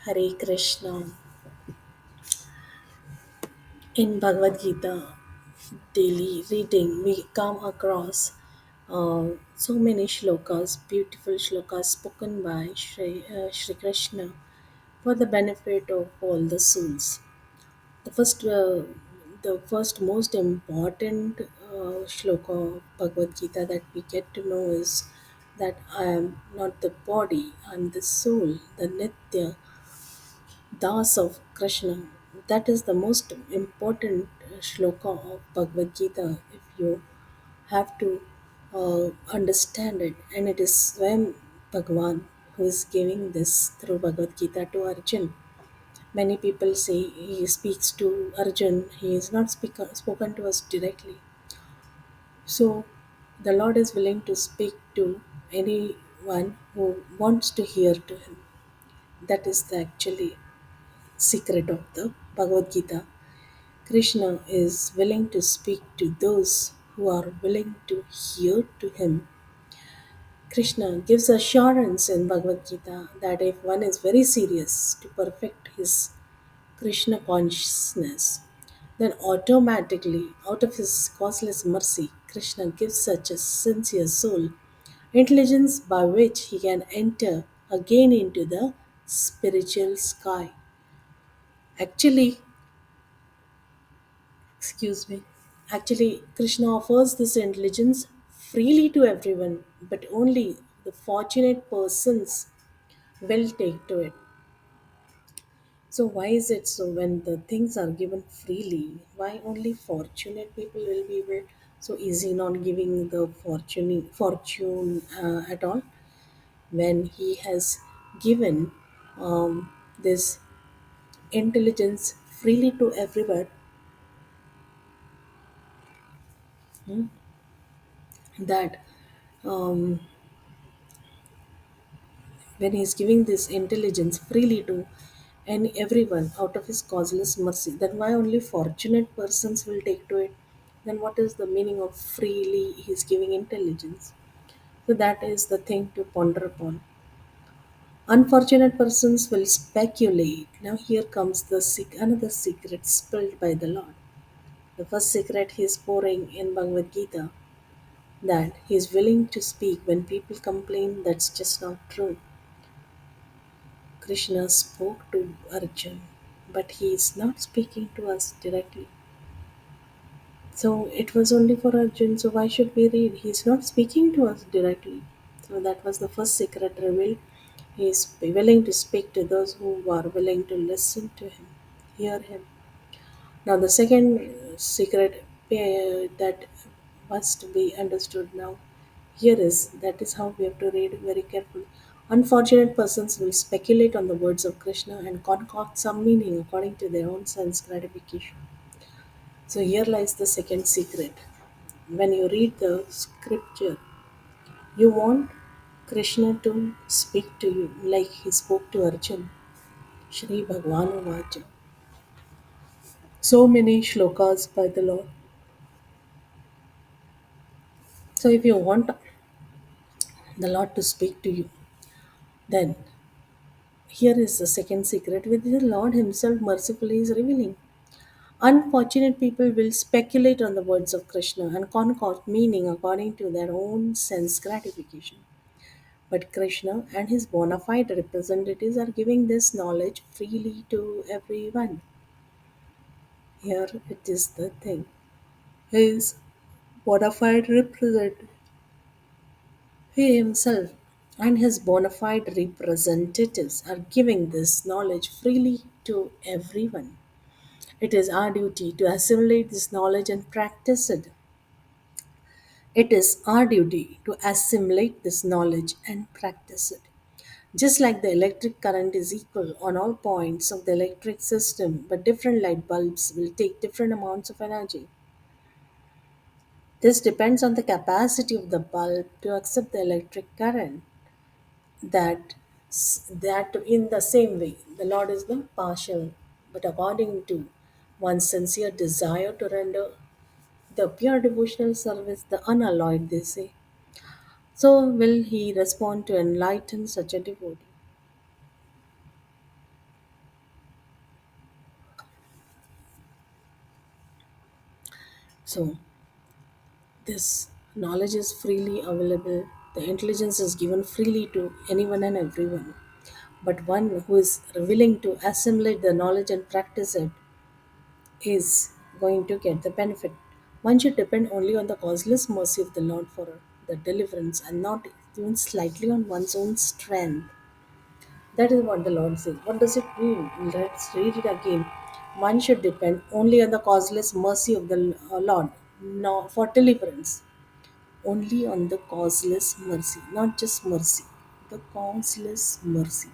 Hare Krishna. In Bhagavad Gita daily reading, we come across so many shlokas, beautiful shlokas spoken by Shri Krishna for the benefit of all the souls. The first, uh, the first most important shloka of Bhagavad Gita that we get to know is that I am not the body, I am the soul, the Nitya Das of Krishna. That is the most important shloka of Bhagavad Gita if you have to understand it. And it is Swam Bhagwan who is giving this through Bhagavad Gita to Arjun. Many people say he speaks to Arjun, he is not spoken to us directly. So the Lord is willing to speak to anyone who wants to hear to him. That is the actually secret of the Bhagavad Gita. Krishna is willing to speak to those who are willing to hear to him. Krishna gives assurance in Bhagavad Gita that if one is very serious to perfect his Krishna consciousness, then automatically, out of his causeless mercy, Krishna gives such a sincere soul intelligence by which he can enter again into the spiritual sky. Actually, excuse me. Actually, Krishna offers this intelligence freely to everyone, but only the fortunate persons will take to it. So, why is it so when the things are given freely? Why only fortunate people will be able so easy not giving the fortune at all when he has given this intelligence freely to everyone that um, when he is giving this intelligence freely to and everyone out of his causeless mercy, then why only fortunate persons will take to it? Then what is the meaning of freely he is giving intelligence? So that is the thing to ponder upon. Unfortunate persons will speculate. Now here comes the another secret spilled by the Lord. The first secret he is pouring in Bhagavad Gita, that he is willing to speak when people complain that's just not true. Krishna spoke to Arjun, but he is not speaking to us directly. So it was only for Arjun, so why should we read? He is not speaking to us directly. So that was the first secret revealed. He is willing to speak to those who are willing to listen to him, hear him. Now, the second secret that must be understood now here is that is how we have to read very carefully. Unfortunate persons will speculate on the words of Krishna and concoct some meaning according to their own sense gratification. So, here lies the second secret. When you read the scripture, you want Krishna to speak to you like he spoke to Arjun. Shri Bhagwan Vacha. So many shlokas by the Lord. So if you want the Lord to speak to you, then here is the second secret which the Lord Himself mercifully is revealing. Unfortunate people will speculate on the words of Krishna and concoct meaning according to their own sense gratification. But Krishna and his bona fide representatives are giving this knowledge freely to everyone. Here it is the thing. His bona fide representative, he himself and his bona fide representatives are giving this knowledge freely to everyone. It is our duty to assimilate this knowledge and practice it. It is our duty to assimilate this knowledge and practice it. Just like the electric current is equal on all points of the electric system, but different light bulbs will take different amounts of energy. This depends on the capacity of the bulb to accept the electric current. That in the same way the Lord is not partial, but according to one's sincere desire to render the pure devotional service, the unalloyed they say, so will he respond to enlighten such a devotee. So this knowledge is freely available. The intelligence is given freely to anyone and everyone. But one who is willing to assimilate the knowledge and practice it is going to get the benefit. One should depend only on the causeless mercy of the Lord for the deliverance and not even slightly on one's own strength. That is what the Lord says. What does it mean? Let's read it again. One should depend only on the causeless mercy of the Lord, no, for deliverance. Only on the causeless mercy, not just mercy, the causeless mercy.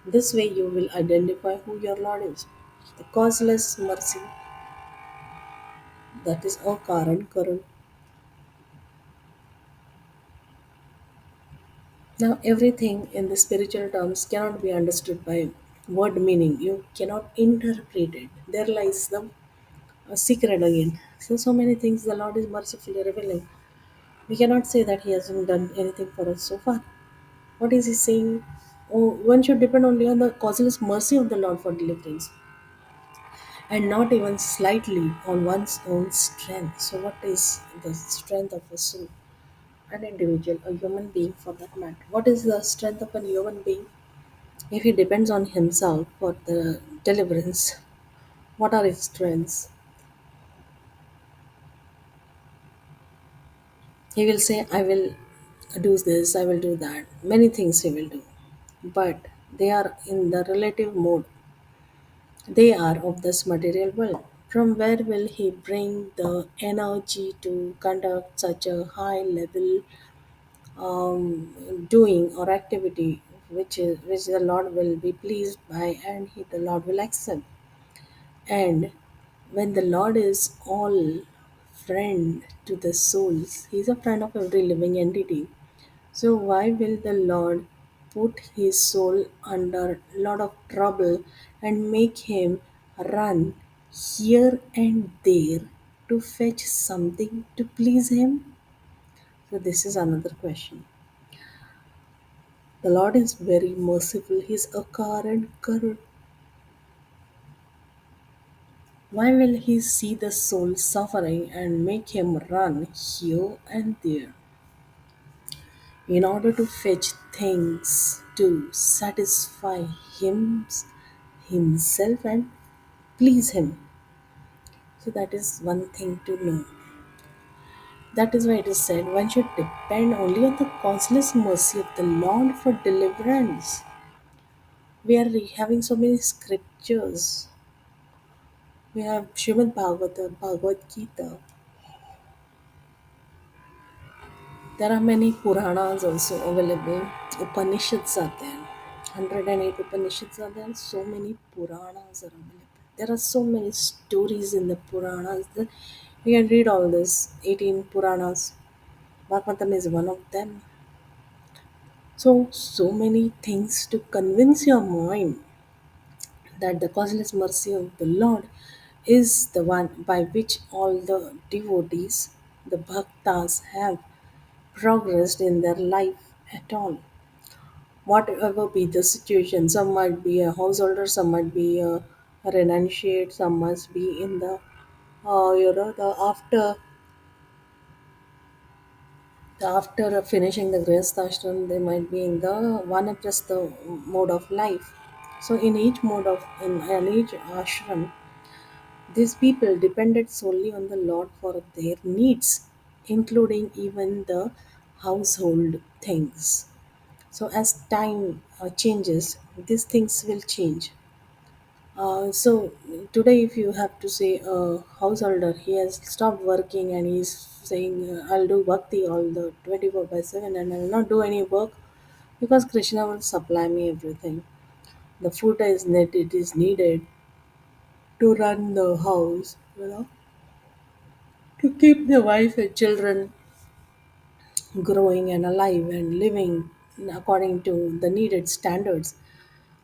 This way, you will identify who your Lord is. The causeless mercy, that is a Karan. Now, everything in the spiritual terms cannot be understood by word meaning. You cannot interpret it. There lies the secret again. So many things the Lord is mercifully revealing. We cannot say that He hasn't done anything for us so far. What is He saying? Oh, one should depend only on the causeless mercy of the Lord for deliverance, and not even slightly on one's own strength. So, what is the strength of a soul? An individual, a human being for that matter. What is the strength of a human being? If he depends on himself for the deliverance, what are his strengths? He will say, I will do this, I will do that. Many things he will do. But they are in the relative mode. They are of this material world. From where will he bring the energy to conduct such a high level doing or activity which the Lord will be pleased by and the Lord will accept? And when the Lord is all friend to the souls, He's a friend of every living entity. So why will the Lord put his soul under a lot of trouble and make him run here and there to fetch something to please him? So this is another question. The Lord is very merciful. He's a and Karun. Why will he see the soul suffering and make him run here and there in order to fetch things to satisfy him, himself and please him? So that is one thing to know. That is why it is said one should depend only on the causeless mercy of the Lord for deliverance. We are having so many scriptures. We have Srimad Bhagavatam, Bhagavad Gita. There are many Puranas also available. Upanishads are there. 108 Upanishads are there. So many Puranas are available. There are so many stories in the Puranas that you can read all this. 18 Puranas. Bhagavatam is one of them. So many things to convince your mind that the causeless mercy of the Lord is the one by which all the devotees, the bhaktas, have progressed in their life at all. Whatever be the situation, some might be a householder, some might be a renunciate, some must be in the the after finishing the grihasthashram, they might be in the vanaprastha mode of life. So in each mode of in each ashram, these people depended solely on the Lord for their needs, including even the household things. So as time changes, these things will change. So today, if you have to say a householder, he has stopped working and he's saying, "I'll do bhakti all the 24/7 and I'll not do any work because Krishna will supply me everything. The food is net it is needed to run the house, to keep the wife and children growing and alive and living according to the needed standards.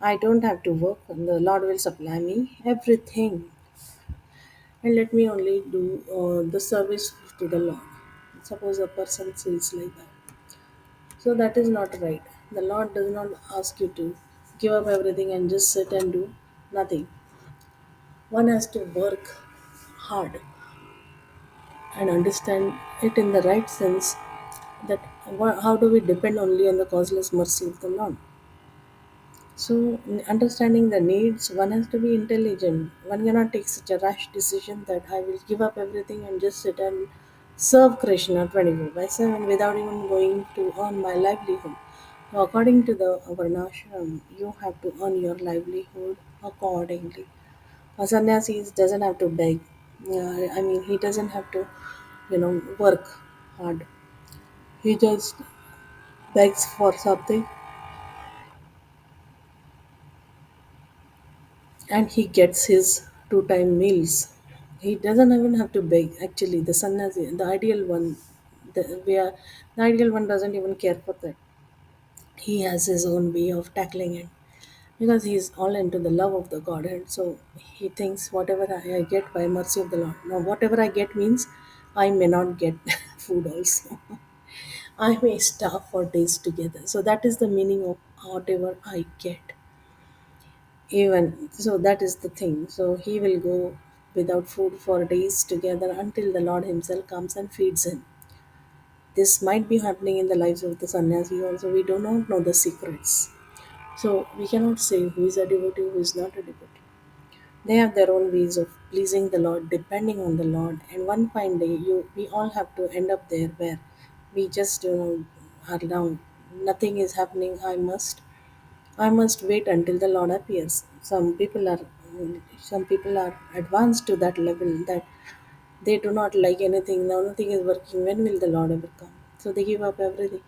I don't have to work, and the Lord will supply me everything, and let me only do the service to the Lord." Suppose a person says like that. So that is not right. The Lord does not ask you to give up everything and just sit and do nothing. One has to work hard and understand it in the right sense, that how do we depend only on the causeless mercy of the Lord. So, in understanding the needs, one has to be intelligent. One cannot take such a rash decision that I will give up everything and just sit and serve Krishna 24 by 7 without even going to earn my livelihood. So according to the Varnashram, you have to earn your livelihood accordingly. A sannyasi doesn't have to beg. I mean, he doesn't have to, work hard. He just begs for something and he gets his two-time meals. He doesn't even have to beg. Actually, the sannyasi, the ideal one, the ideal one doesn't even care for that. He has his own way of tackling it because he's all into the love of the Godhead. So he thinks whatever I get by mercy of the Lord. Now, whatever I get means I may not get food also. I may starve for days together. So that is the meaning of whatever I get. Even so, that is the thing. So he will go without food for days together until the Lord Himself comes and feeds him. This might be happening in the lives of the sannyasi also. We do not know the secrets. So we cannot say who is a devotee, who is not a devotee. They have their own ways of pleasing the Lord, depending on the Lord. And one fine day, we all have to end up there where we just are down. Nothing is happening. I must wait until the Lord appears. Some people are advanced to that level that they do not like anything. Now nothing is working. When will the Lord ever come? So they give up everything.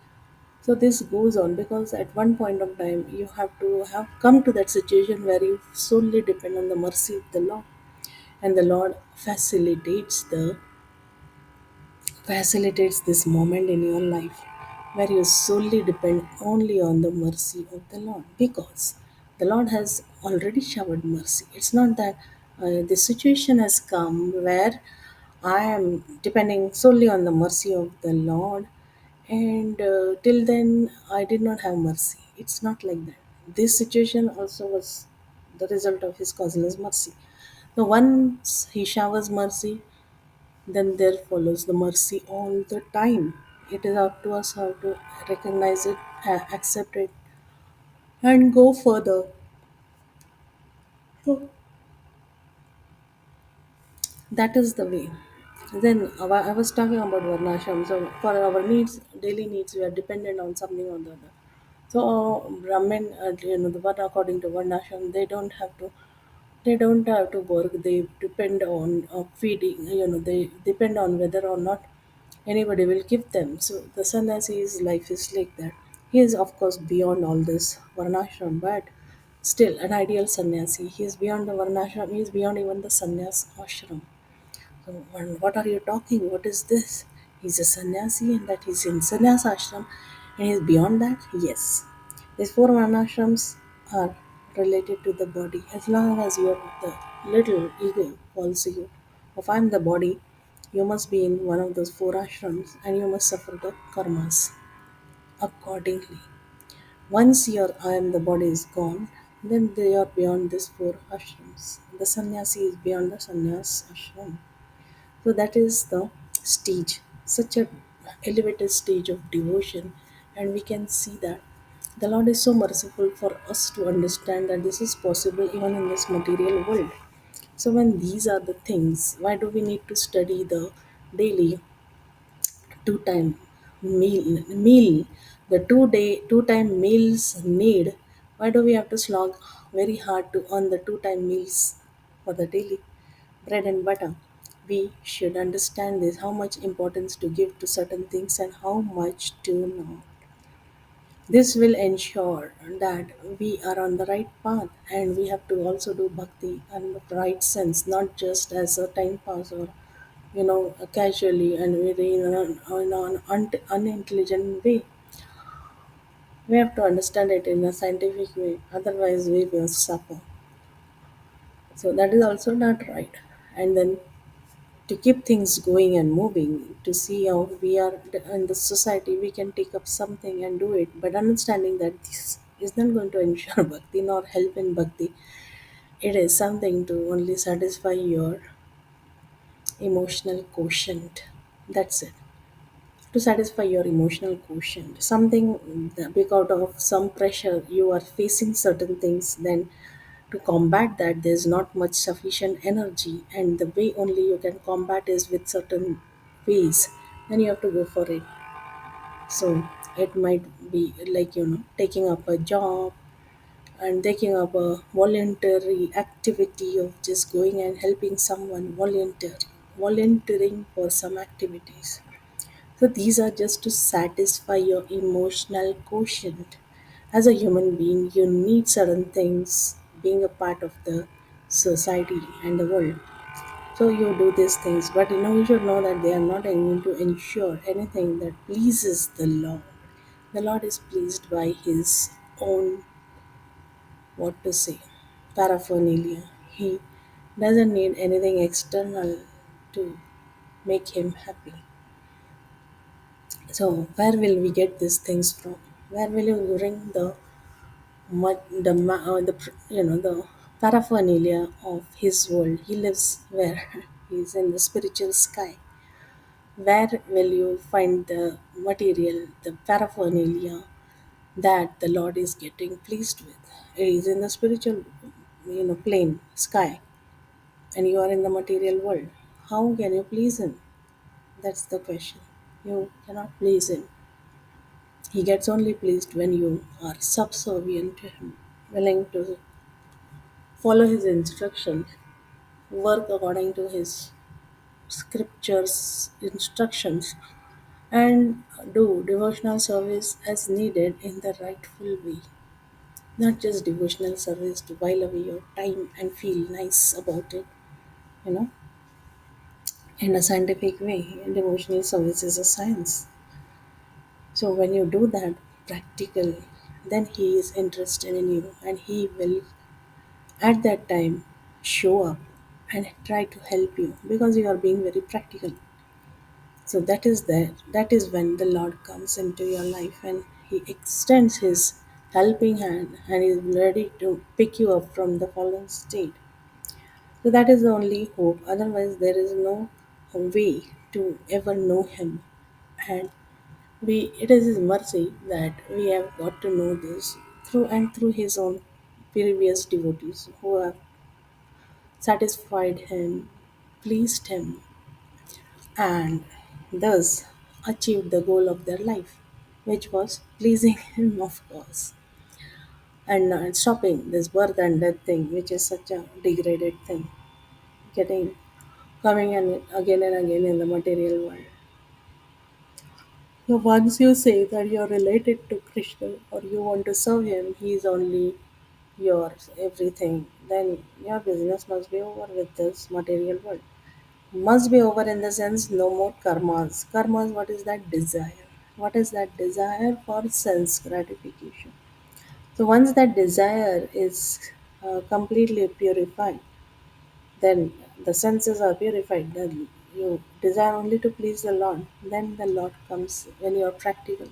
So this goes on because at one point of time you have to have come to that situation where you solely depend on the mercy of the Lord, and the Lord facilitates this moment in your life where you solely depend only on the mercy of the Lord, because the Lord has already showered mercy. It's not that the situation has come where I am depending solely on the mercy of the Lord, and till then I did not have mercy. It's not like that. This situation also was the result of His causeless mercy. So once He showers mercy, then there follows the mercy all the time. It is up to us how to recognize it, accept it, and go further. So that is the way. Then I was talking about Varnashram. So for our needs, daily needs, we are dependent on something or the other. So Brahmin, the one according to Varnashram, they don't have to work. They depend on feeding. They depend on whether or not anybody will give them. So the sannyasis life is like that. He is of course beyond all this varnashram, but still an ideal sannyasi. He is beyond the varnashram. He is beyond even the sannyas ashram. So, what are you talking? What is this? He's a sannyasi and that he's in sannyas ashram and he's beyond that? Yes. These four varnashrams are related to the body. As long as you have the little ego calls you, if I'm the body, you must be in one of those four ashrams and you must suffer the karmas accordingly. Once your I am the body is gone, then they are beyond these four ashrams. The sannyasi is beyond the sannyas ashram. So that is the stage, such a elevated stage of devotion, and we can see that the Lord is so merciful for us to understand that this is possible even in this material world. So when these are the things, why do we need to study the daily two-time meal, the 2 time meals need? Why do we have to slog very hard to earn the 2 time meals for the daily bread and butter? We should understand this, how much importance to give to certain things and how much to not. This will ensure that we are on the right path, and we have to also do bhakti in the right sense, not just as a time pass or casually and very unintelligent way. We have to understand it in a scientific way, otherwise we will suffer. So that is also not right. And then to keep things going and moving, to see how we are in the society, we can take up something and do it, but understanding that this is not going to ensure bhakti nor help in bhakti. It is something to only satisfy your emotional quotient. That's it. To satisfy your emotional quotient. Something because of some pressure you are facing certain things, then to combat that there's not much sufficient energy, and the way only you can combat is with certain ways, then you have to go for it. So it might be like, taking up a job and taking up a voluntary activity of just going and helping someone, volunteering for some activities. So these are just to satisfy your emotional quotient. As a human being, you need certain things being a part of the society and the world. So you do these things, but you should know that they are not going to ensure anything that pleases the Lord. The Lord is pleased by His own, what to say, paraphernalia. He doesn't need anything external to make Him happy. So where will we get these things from? Where will you bring the paraphernalia of his world? He lives where he is in the spiritual sky. Where will you find the material, the paraphernalia that the Lord is getting pleased with? He is in the spiritual, plane, sky, and you are in the material world. How can you please him? That's the question. You cannot please him. He gets only pleased when you are subservient to him, willing to follow his instructions, work according to his scriptures instructions, and do devotional service as needed in the rightful way. Not just devotional service to while away your time and feel nice about it, you know, in a scientific way. Devotional service is a science. So when you do that practical, then he is interested in you and he will at that time show up and try to help you because you are being very practical. So that is when the Lord comes into your life and he extends his helping hand and is ready to pick you up from the fallen state. So that is the only hope. Otherwise there is no way to ever know him. And we it is his mercy that we have got to know this through his own previous devotees who have satisfied him, pleased him, and thus achieved the goal of their life, which was pleasing him, of course, and stopping this birth and death thing, which is such a degraded thing, getting coming and again in the material world. So once you say that you're related to Krishna or you want to serve him, he is only yours, everything, then your business must be over with this material world. Must be over in the sense no more karmas. Karmas, what is that desire? What is that desire for sense gratification? So once that desire is completely purified, then the senses are purified. Then you desire only to please the Lord. Then the Lord comes when you are practical.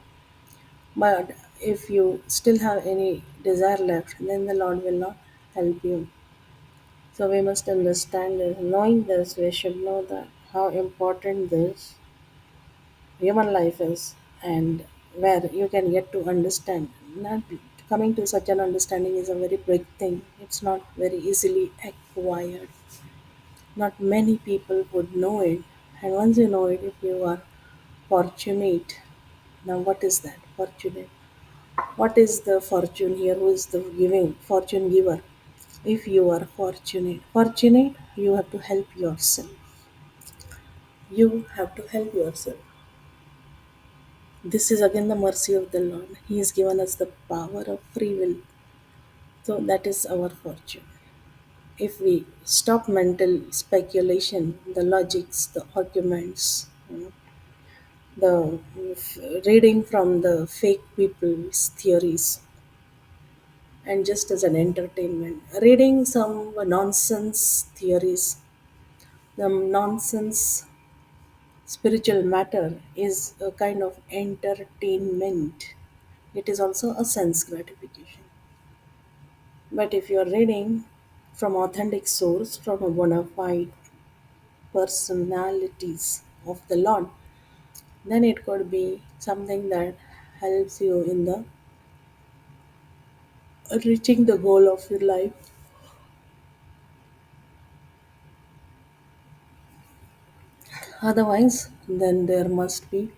But if you still have any desire left, then the Lord will not help you. So we must understand this. Knowing this, we should know that how important this human life is and where you can get to understand. Not coming to such an understanding is a very big thing. It's not very easily acquired. Not many people would know it. And once you know it, if you are fortunate, now what is that? Fortunate. What is the fortune here? Who is the giving fortune giver? If you are fortunate, you have to help yourself. You have to help yourself. This is again the mercy of the Lord. He has given us the power of free will. So that is our fortune. If we stop mental speculation, the logics, the arguments, the reading from the fake people's theories, and just as an entertainment, reading some nonsense theories, the nonsense spiritual matter is a kind of entertainment. It is also a sense gratification. But if you are reading from authentic source, from a bona fide personalities of the Lord, then it could be something that helps you in the reaching the goal of your life. Otherwise, then there must be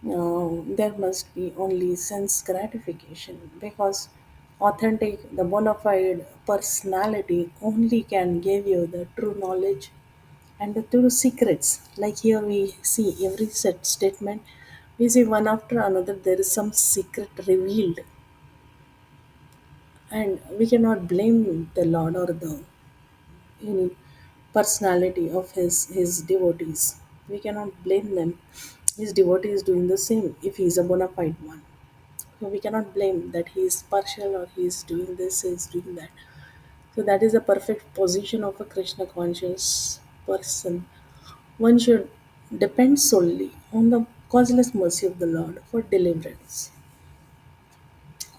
only sense gratification, because authentic, the bona fide personality only can give you the true knowledge and the true secrets. Like here we see every set statement, we see one after another there is some secret revealed, and we cannot blame the Lord or the any personality of his devotees. We cannot blame them. His devotee is doing the same if he is a bona fide one. So we cannot blame that he is partial or he is doing this, he is doing that. So that is a perfect position of a Krishna conscious person. One should depend solely on the causeless mercy of the Lord for deliverance.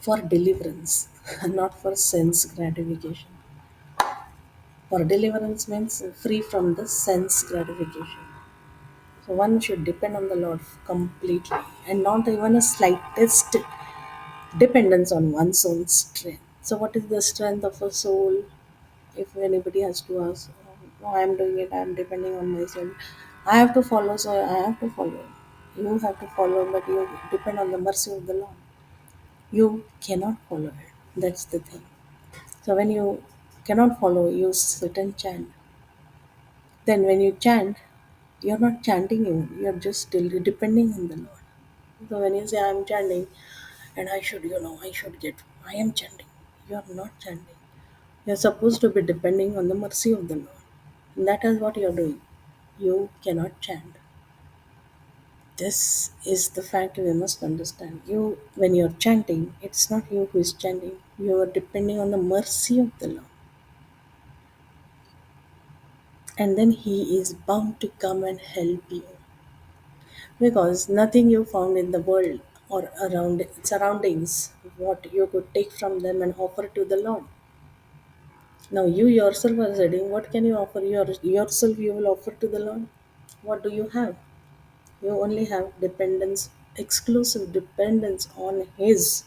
For deliverance, not for sense gratification. For deliverance means free from the sense gratification. So one should depend on the Lord completely and not even a slightest dependence on one's own strength. So, what is the strength of a soul? If anybody has to ask, oh, I am doing it, I am depending on myself. I have to follow, so I have to follow. You have to follow, but you depend on the mercy of the Lord. You cannot follow it. That's the thing. So, when you cannot follow, you sit and chant. Then, when you chant, you're not chanting even, you're just still depending on the Lord. So, when you say, I'm chanting, and I should get, I am chanting. You're not chanting. You're supposed to be depending on the mercy of the Lord. And that is what you're doing. You cannot chant. This is the fact we must understand. You, when you're chanting, it's not you who is chanting. You are depending on the mercy of the Lord. And then He is bound to come and help you. Because nothing you found in the world or around surroundings, what you could take from them and offer to the Lord. Now you yourself are saying, what can you offer yourself? You will offer to the Lord. What do you have? You only have dependence, exclusive dependence on His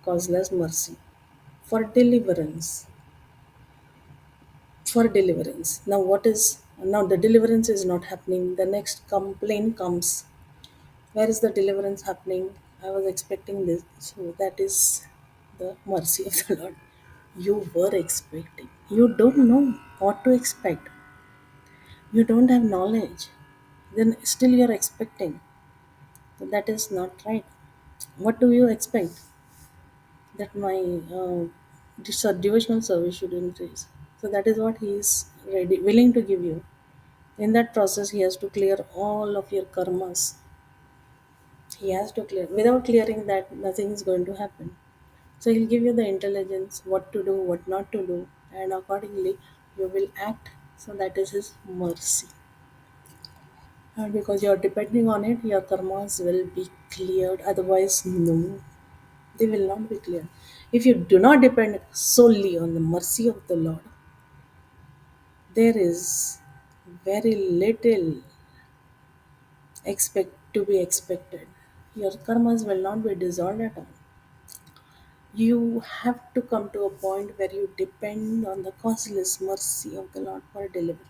causeless mercy for deliverance. For deliverance. Now what is now the deliverance is not happening. The next complaint comes. Where is the deliverance happening? I was expecting this. So that is the mercy of the Lord. You were expecting. You don't know what to expect. You don't have knowledge. Then still you're expecting. So that is not right. What do you expect? That my devotional service should increase. So that is what he is ready, willing to give you. In that process, he has to clear all of your karmas. He has to clear. Without clearing that, nothing is going to happen. So he'll give you the intelligence, what to do, what not to do, and accordingly you will act. So that is his mercy. And because you're depending on it, your karmas will be cleared. Otherwise, no, they will not be cleared. If you do not depend solely on the mercy of the Lord, there is very little expect to be expected. Your karmas will not be dissolved at all. You have to come to a point where you depend on the causeless mercy of the Lord for deliverance.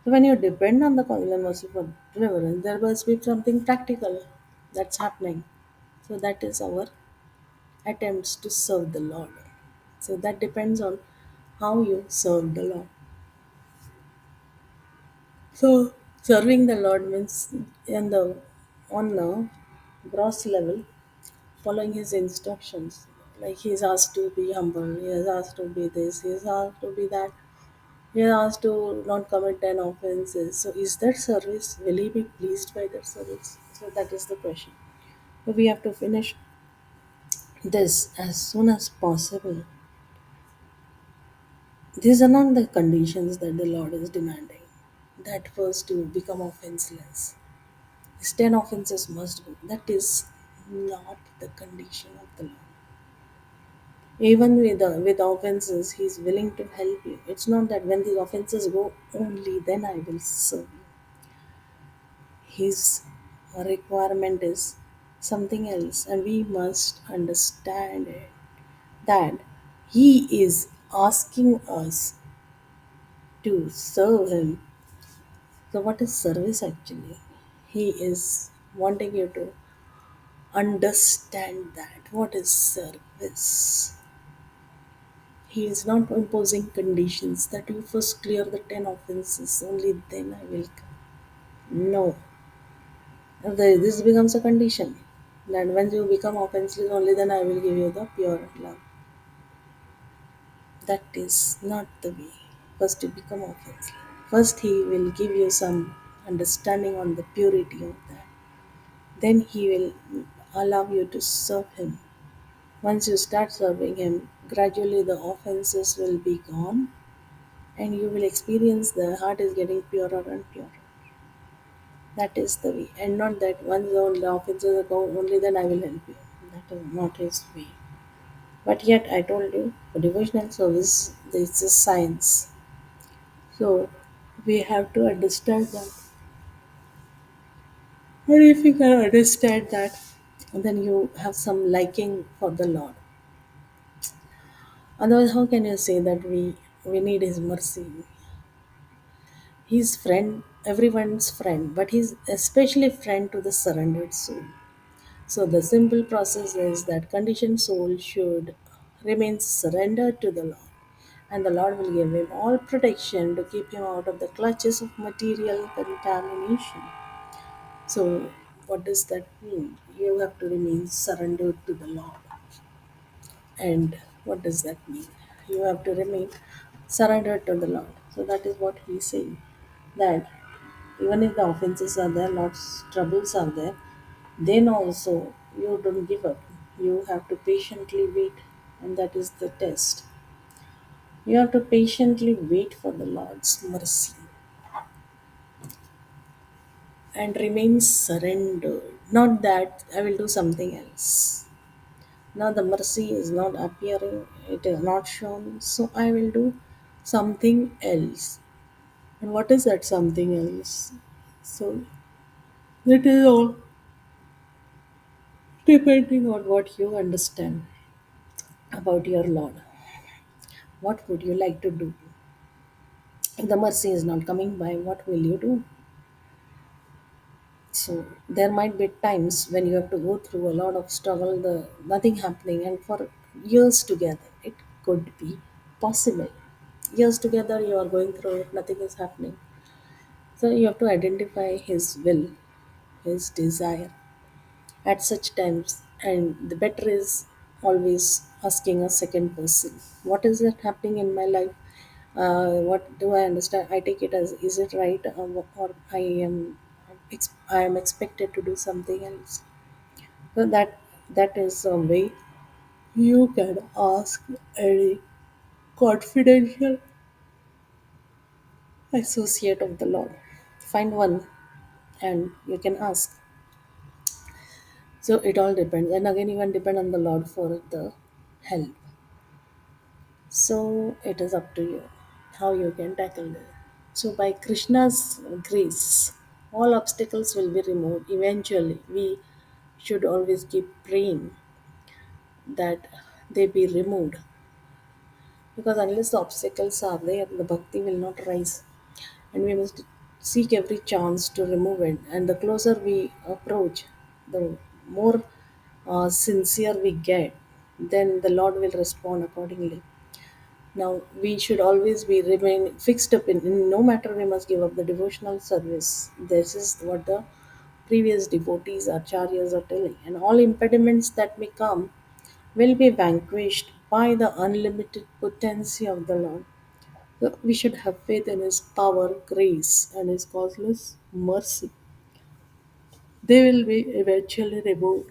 So when you depend on the causeless mercy for deliverance, there must be something practical that's happening. So that is our attempts to serve the Lord. So that depends on how you serve the Lord. So serving the Lord means in the on the gross level, following His instructions. Like He is asked to be humble, He is asked to be this, He is asked to be that, He is asked to not commit 10 offenses. So is that service? Will He be pleased by that service? So that is the question. So we have to finish this as soon as possible. These are not the conditions that the Lord is demanding. That first to become offenseless. These 10 offenses must go. That is not the condition of the Lord. Even with offenses, He is willing to help you. It's not that when the offenses go, only then I will serve you. He's requirement is something else, and we must understand it, that He is asking us to serve Him. So, what is service actually? He is wanting you to understand that. What is service? He is not imposing conditions that you first clear the 10 offenses, only then I will come. No. This becomes a condition. That when you become offenseless, only then I will give you the pure love. That is not the way. First, you become offenseless. First, He will give you some understanding on the purity of that. Then He will allow you to serve Him. Once you start serving Him, gradually the offenses will be gone, and you will experience the heart is getting purer and purer. That is the way, and not that once the offenses are gone, only then I will help you. That is not His way. But yet, I told you, for devotional service, this is science. So, we have to understand that. And if you can understand that, then you have some liking for the Lord. Otherwise, how can you say that we need His mercy? He's friend, everyone's friend, but He's especially friend to the surrendered soul. So the simple process is that conditioned soul should remain surrendered to the Lord, and the Lord will give him all protection to keep him out of the clutches of material contamination. So, what does that mean? You have to remain surrendered to the Lord. And what does that mean? You have to remain surrendered to the Lord. So, that is what he's saying. That even if the offenses are there, lots troubles are there, then also you don't give up. You have to patiently wait, and that is the test. You have to patiently wait for the Lord's mercy and remain surrendered. Not that I will do something else. Now the mercy is not appearing, it is not shown, so I will do something else. And what is that something else? So it is all depending on what you understand about your Lord. What would you like to do? If the mercy is not coming by, what will you do? So there might be times when you have to go through a lot of struggle, the nothing happening, and for years together, it could be possible. Years together, you are going through it, nothing is happening. So you have to identify His will, His desire at such times, and the better is always asking a second person, what is it happening in my life? What do I understand? I take it as, is it right, or I am expected to do something else. So that is a way you can ask any confidential associate of the Lord. Find one and you can ask. So it all depends, and again you can depend on the Lord for the help. So it is up to you how you can tackle it. So by Krishna's grace, all obstacles will be removed. Eventually, we should always keep praying that they be removed, because unless the obstacles are there, the bhakti will not rise, and we must seek every chance to remove it. And the closer we approach, the more sincere we get, then the Lord will respond accordingly. Now we should always be remain fixed up in no matter, we must give up the devotional service. This is what the previous devotees, acharyas are telling, and all impediments that may come will be vanquished by the unlimited potency of the Lord. So we should have faith in His power, grace, and His causeless mercy. They will be eventually removed.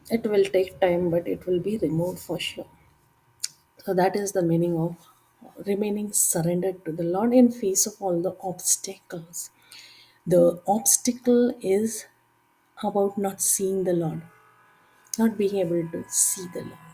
It will take time, but it will be removed for sure. So that is the meaning of remaining surrendered to the Lord in face of all the obstacles. The obstacle is about not seeing the Lord, not being able to see the Lord.